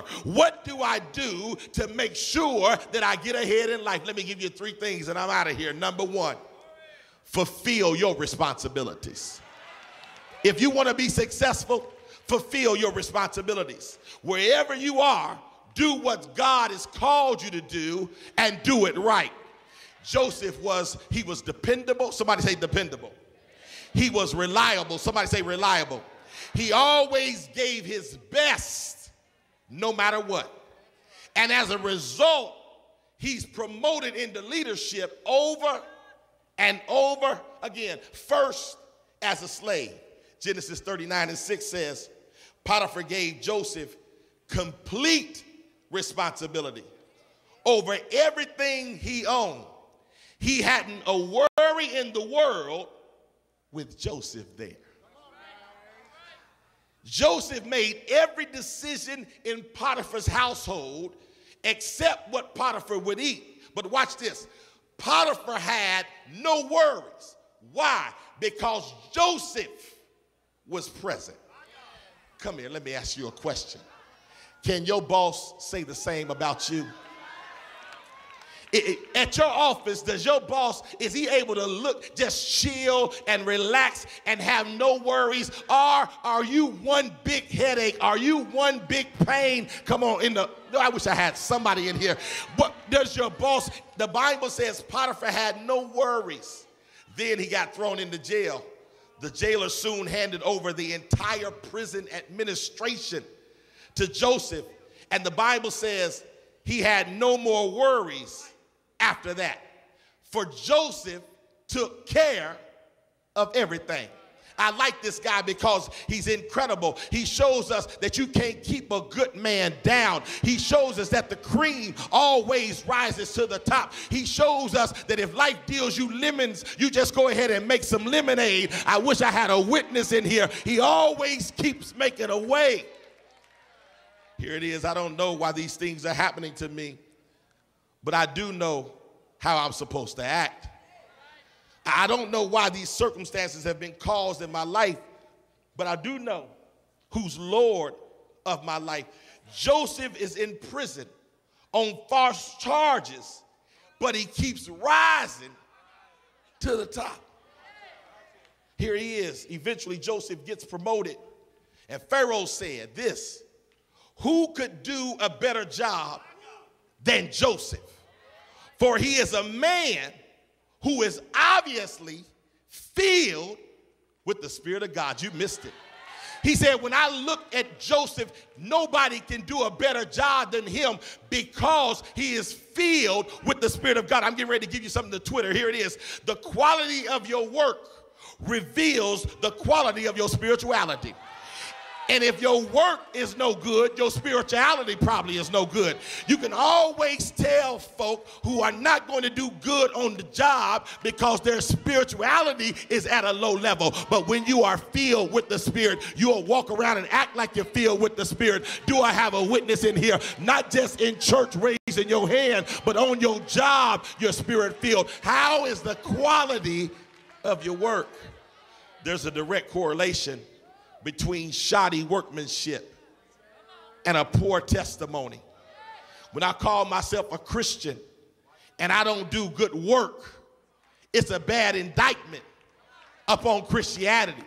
entrepreneur. What do I do to make sure that I get ahead in life? Let me give you 3 things and I'm out of here. Number 1, fulfill your responsibilities. If you want to be successful, fulfill your responsibilities. Wherever you are, do what God has called you to do and do it right. Joseph was dependable. Somebody say dependable. He was reliable. Somebody say reliable. He always gave his best no matter what. And as a result, he's promoted into leadership over and over again. First, as a slave. Genesis 39:6 says, Potiphar gave Joseph complete responsibility over everything he owned. He hadn't a worry in the world with Joseph there. Joseph made every decision in Potiphar's household except what Potiphar would eat. But watch this. Potiphar had no worries. Why? Because Joseph was present. Come here, let me ask you a question. Can your boss say the same about you? At your office, does your boss, is he able to look, just chill and relax and have no worries? Or are you one big headache? Are you one big pain? Come on, I wish I had somebody in here. But does your boss, the Bible says Potiphar had no worries. Then he got thrown into jail. The jailer soon handed over the entire prison administration to Joseph. And the Bible says he had no more worries after that. For Joseph took care of everything. I like this guy because he's incredible. He shows us that you can't keep a good man down. He shows us that the cream always rises to the top. He shows us that if life deals you lemons, you just go ahead and make some lemonade. I wish I had a witness in here. He always keeps making a way. Here it is. I don't know why these things are happening to me, but I do know how I'm supposed to act. I don't know why these circumstances have been caused in my life, but I do know who's Lord of my life. Joseph is in prison on false charges, but he keeps rising to the top. Here he is. Eventually, Joseph gets promoted, and Pharaoh said this: who could do a better job than Joseph? For he is a man who is obviously filled with the Spirit of God. You missed it. He said, when I look at Joseph, nobody can do a better job than him because he is filled with the Spirit of God. I'm getting ready to give you something to Twitter. Here it is. The quality of your work reveals the quality of your spirituality. And if your work is no good, your spirituality probably is no good. You can always tell folk who are not going to do good on the job because their spirituality is at a low level. But when you are filled with the Spirit, you'll walk around and act like you're filled with the Spirit. Do I have a witness in here? Not just in church raising your hand, but on your job, you're Spirit filled. How is the quality of your work? There's a direct correlation between shoddy workmanship and a poor testimony. When I call myself a Christian and I don't do good work, it's a bad indictment upon Christianity.